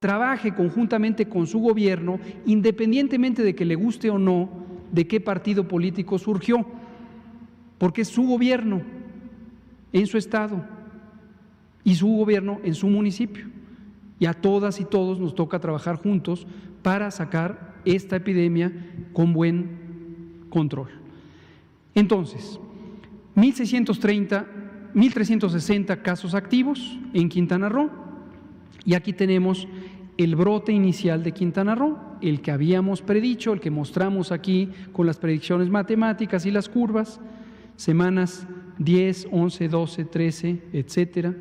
trabaje conjuntamente con su gobierno, independientemente de que le guste o no de qué partido político surgió, porque es su gobierno en su estado y su gobierno en su municipio. Y a todas y todos nos toca trabajar juntos para sacar esta epidemia con buen control. Entonces, 1.360 casos activos en Quintana Roo, y aquí tenemos el brote inicial de Quintana Roo, el que habíamos predicho, el que mostramos aquí con las predicciones matemáticas y las curvas, semanas 10, 11, 12, 13, etcétera.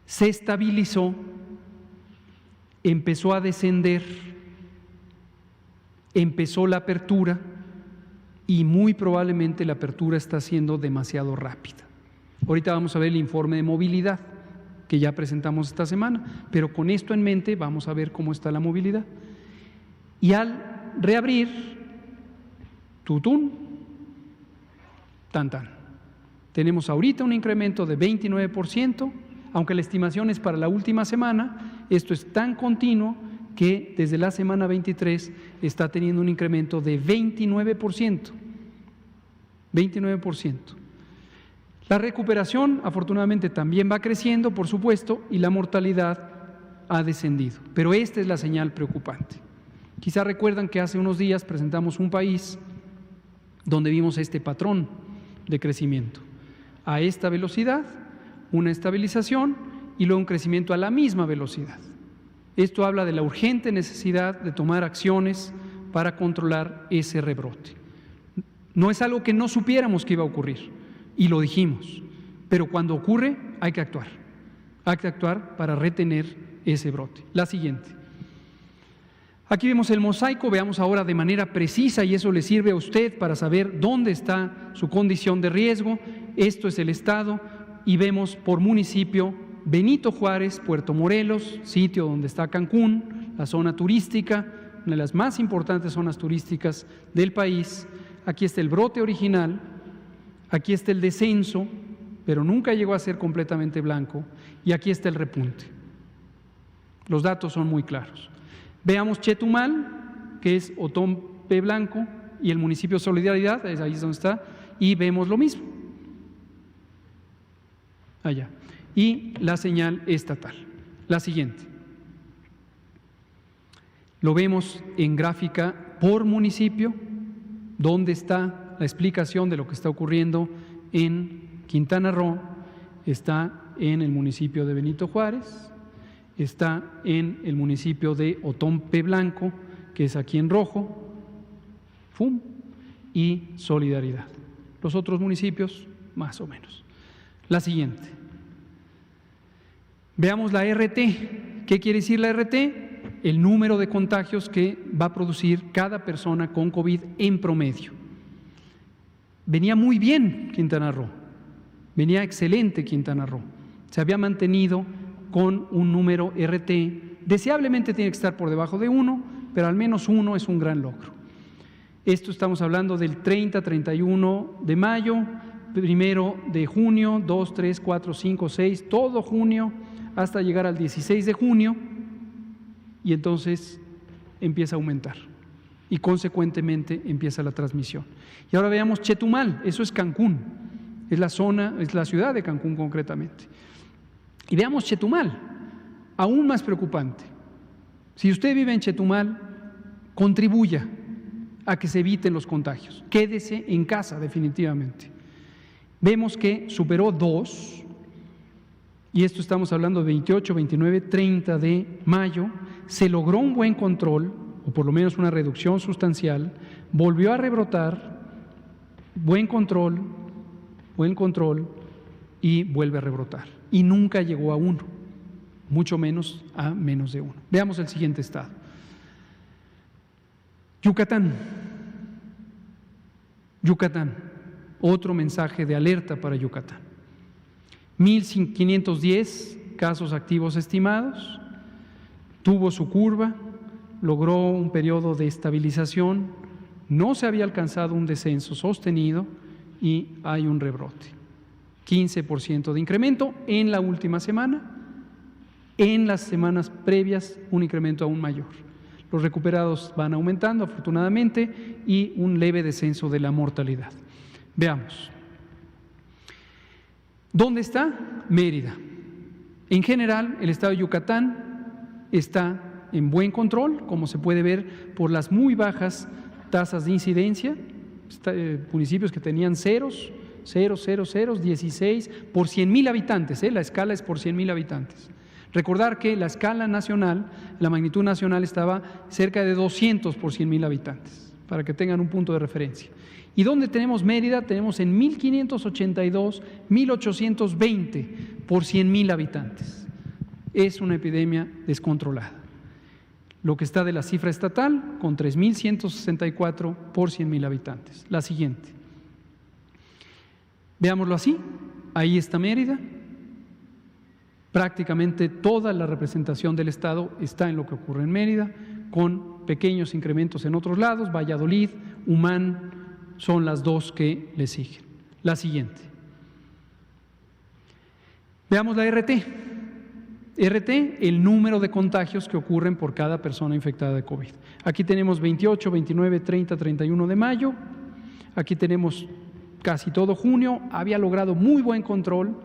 Se estabilizó, empezó a descender, empezó la apertura y muy probablemente la apertura está siendo demasiado rápida. Ahorita vamos a ver el informe de movilidad que ya presentamos esta semana, pero con esto en mente vamos a ver cómo está la movilidad. Y al reabrir, tutún, tan tan, tenemos ahorita un incremento de 29%, aunque la estimación es para la última semana. Esto es tan continuo que desde la semana 23 está teniendo un incremento de 29%. 29%. La recuperación afortunadamente también va creciendo, por supuesto, y la mortalidad ha descendido. Pero esta es la señal preocupante. Quizá recuerdan que hace unos días presentamos un país donde vimos este patrón de crecimiento. A esta velocidad, una estabilización y luego un crecimiento a la misma velocidad. Esto habla de la urgente necesidad de tomar acciones para controlar ese rebrote. No es algo que no supiéramos que iba a ocurrir y lo dijimos, pero cuando ocurre hay que actuar para retener ese brote. La siguiente. Aquí vemos el mosaico, veamos ahora de manera precisa, y eso le sirve a usted para saber dónde está su condición de riesgo. Esto es el estado y vemos por municipio Benito Juárez, Puerto Morelos, sitio donde está Cancún, la zona turística, una de las más importantes zonas turísticas del país. Aquí está el brote original, aquí está el descenso, pero nunca llegó a ser completamente blanco, y aquí está el repunte. Los datos son muy claros. Veamos Chetumal, que es Otompe Blanco, y el municipio Solidaridad, ahí es donde está, y vemos lo mismo. Allá. Y la señal estatal. La siguiente. Lo vemos en gráfica por municipio, donde está la explicación de lo que está ocurriendo en Quintana Roo. Está en el municipio de Benito Juárez, está en el municipio de Otompe Blanco, que es aquí en rojo, ¡fum!, y Solidaridad. Los otros municipios, más o menos. La siguiente. Veamos la RT. ¿Qué quiere decir la RT? El número de contagios que va a producir cada persona con COVID en promedio. Venía muy bien Quintana Roo, venía excelente Quintana Roo. Se había mantenido con un número RT, deseablemente tiene que estar por debajo de 1, pero al menos 1 es un gran logro. Esto estamos hablando del 30, 31 de mayo, 1 de junio, 2, 3, 4, 5, 6, todo junio, hasta llegar al 16 de junio, y entonces empieza a aumentar y consecuentemente empieza la transmisión. Y ahora veamos Chetumal, eso es Cancún, es la zona, es la ciudad de Cancún concretamente. Y veamos Chetumal, aún más preocupante. Si usted vive en Chetumal, contribuya a que se eviten los contagios, quédese en casa definitivamente. Vemos que superó 2, y esto estamos hablando de 28, 29, 30 de mayo, se logró un buen control, o por lo menos una reducción sustancial, volvió a rebrotar, buen control, y vuelve a rebrotar. Y nunca llegó a 1, mucho menos a menos de 1. Veamos el siguiente estado. Yucatán, otro mensaje de alerta para Yucatán. 1.510 casos activos estimados, tuvo su curva, logró un periodo de estabilización, no se había alcanzado un descenso sostenido y hay un rebrote. 15% de incremento en la última semana. En las semanas previas, un incremento aún mayor. Los recuperados van aumentando, afortunadamente, y un leve descenso de la mortalidad. Veamos. ¿Dónde está? Mérida. En general, el estado de Yucatán está en buen control, como se puede ver por las muy bajas tasas de incidencia, municipios que tenían 0, 16 por 100,000 habitantes, la escala es por 100,000 habitantes. Recordar que la escala nacional, la magnitud nacional estaba cerca de 200 por 100,000 habitantes, para que tengan un punto de referencia. ¿Y dónde tenemos Mérida? Tenemos en 1,582, 1,820 por 100,000 habitantes. Es una epidemia descontrolada. Lo que está de la cifra estatal, con 3,164 por 100,000 habitantes. La siguiente. Veámoslo así. Ahí está Mérida. Prácticamente toda la representación del Estado está en lo que ocurre en Mérida, con pequeños incrementos en otros lados. Valladolid, Humán, son las dos que le siguen. La siguiente. Veamos la RT. RT, el número de contagios que ocurren por cada persona infectada de COVID. Aquí tenemos 28, 29, 30, 31 de mayo. Aquí tenemos casi todo junio. Había logrado muy buen control.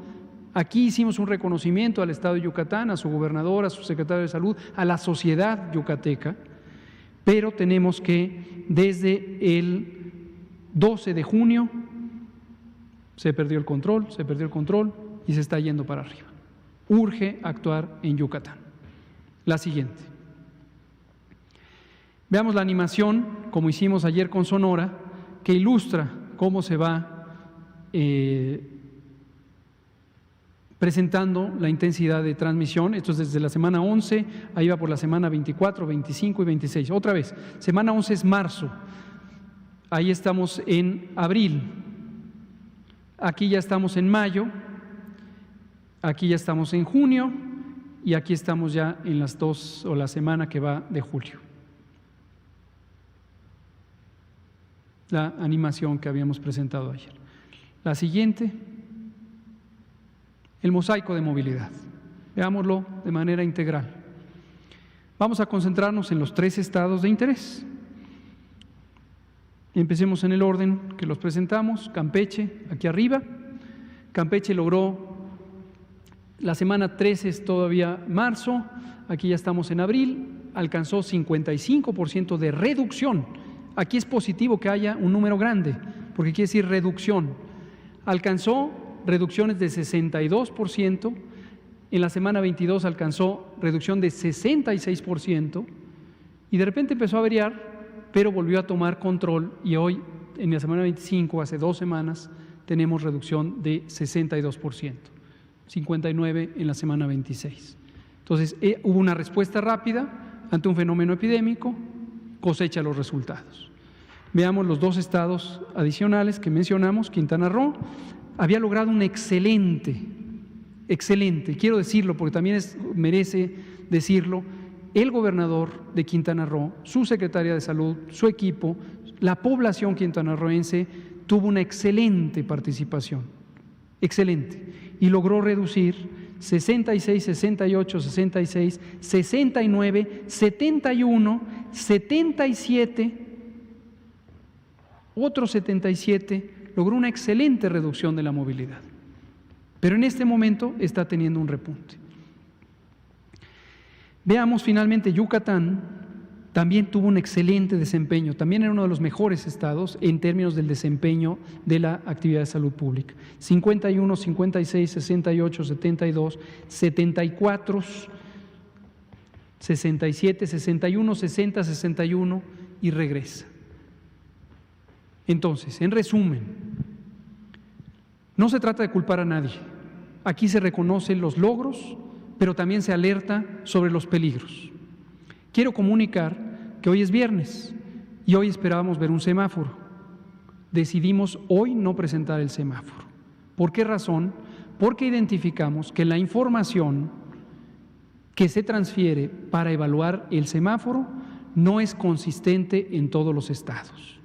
Aquí hicimos un reconocimiento al Estado de Yucatán, a su gobernador, a su secretario de Salud, a la sociedad yucateca. Pero tenemos que desde el 12 de junio se perdió el control y se está yendo para arriba. Urge actuar en Yucatán. La siguiente. Veamos la animación, como hicimos ayer con Sonora, que ilustra cómo se va presentando la intensidad de transmisión. Esto es desde la semana 11, ahí va por la semana 24, 25 y 26. Otra vez, semana 11 es marzo. Ahí estamos en abril, aquí ya estamos en mayo, aquí ya estamos en junio y aquí estamos ya en las 2 o la semana que va de julio. La animación que habíamos presentado ayer. La siguiente, el mosaico de movilidad. Veámoslo de manera integral. Vamos a concentrarnos en los 3 estados de interés. Empecemos en el orden que los presentamos. Campeche, aquí arriba. Campeche logró, la semana 13 es todavía marzo, aquí ya estamos en abril, alcanzó 55% de reducción. Aquí es positivo que haya un número grande, porque quiere decir reducción. Alcanzó reducciones de 62%, en la semana 22 alcanzó reducción de 66% y de repente empezó a variar, pero volvió a tomar control y hoy, en la semana 25, hace 2 semanas, tenemos reducción de 62%, 59% en la semana 26. Entonces, hubo una respuesta rápida ante un fenómeno epidémico, cosecha los resultados. Veamos los 2 estados adicionales que mencionamos. Quintana Roo había logrado un excelente, quiero decirlo porque también merece decirlo, el gobernador de Quintana Roo, su secretaria de Salud, su equipo, la población quintanarroense tuvo una excelente participación, excelente, y logró reducir 66, 68, 66, 69, 71, 77, otro 77, logró una excelente reducción de la movilidad. Pero en este momento está teniendo un repunte. Veamos finalmente Yucatán, también tuvo un excelente desempeño, también era uno de los mejores estados en términos del desempeño de la actividad de salud pública. 51, 56, 68, 72, 74, 67, 61, 60, 61 y regresa. Entonces, en resumen, no se trata de culpar a nadie. Aquí se reconocen los logros, pero también se alerta sobre los peligros. Quiero comunicar que hoy es viernes y hoy esperábamos ver un semáforo. Decidimos hoy no presentar el semáforo. ¿Por qué razón? Porque identificamos que la información que se transfiere para evaluar el semáforo no es consistente en todos los estados.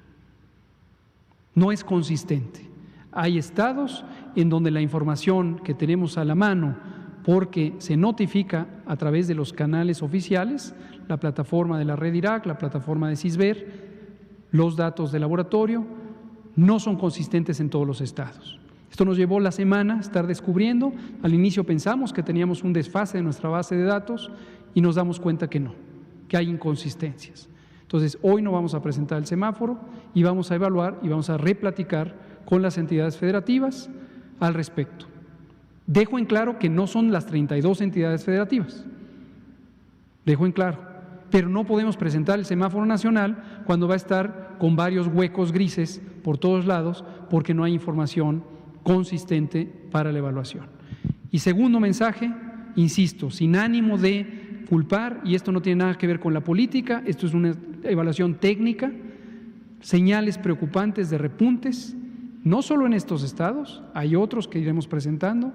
No es consistente. Hay estados en donde la información que tenemos a la mano porque se notifica a través de los canales oficiales, la plataforma de la Red Irak, la plataforma de CISBER, los datos de laboratorio, no son consistentes en todos los estados. Esto nos llevó la semana a estar descubriendo. Al inicio pensamos que teníamos un desfase de nuestra base de datos y nos damos cuenta que no, que hay inconsistencias. Entonces, hoy no vamos a presentar el semáforo y vamos a evaluar y vamos a replaticar con las entidades federativas al respecto. Dejo en claro que no son las 32 entidades federativas. Dejo en claro. Pero no podemos presentar el semáforo nacional cuando va a estar con varios huecos grises por todos lados porque no hay información consistente para la evaluación. Y segundo mensaje, insisto, sin ánimo de culpar, y esto no tiene nada que ver con la política, esto es una evaluación técnica, señales preocupantes de repuntes, no solo en estos estados, hay otros que iremos presentando,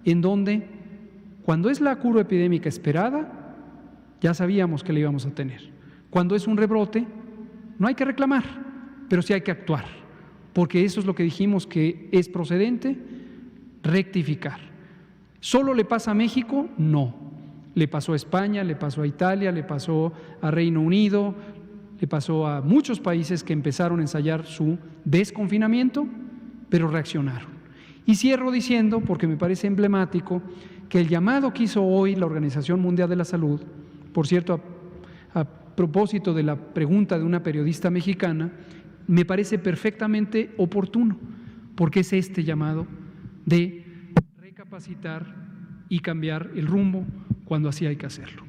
en donde cuando es la curva epidémica esperada, ya sabíamos que la íbamos a tener. Cuando es un rebrote, no hay que reclamar, pero sí hay que actuar, porque eso es lo que dijimos que es procedente, rectificar. ¿Solo le pasa a México? No. Le pasó a España, le pasó a Italia, le pasó a Reino Unido, le pasó a muchos países que empezaron a ensayar su desconfinamiento, pero reaccionaron. Y cierro diciendo, porque me parece emblemático, que el llamado que hizo hoy la Organización Mundial de la Salud, por cierto, a propósito de la pregunta de una periodista mexicana, me parece perfectamente oportuno, porque es este llamado de recapacitar y cambiar el rumbo cuando así hay que hacerlo.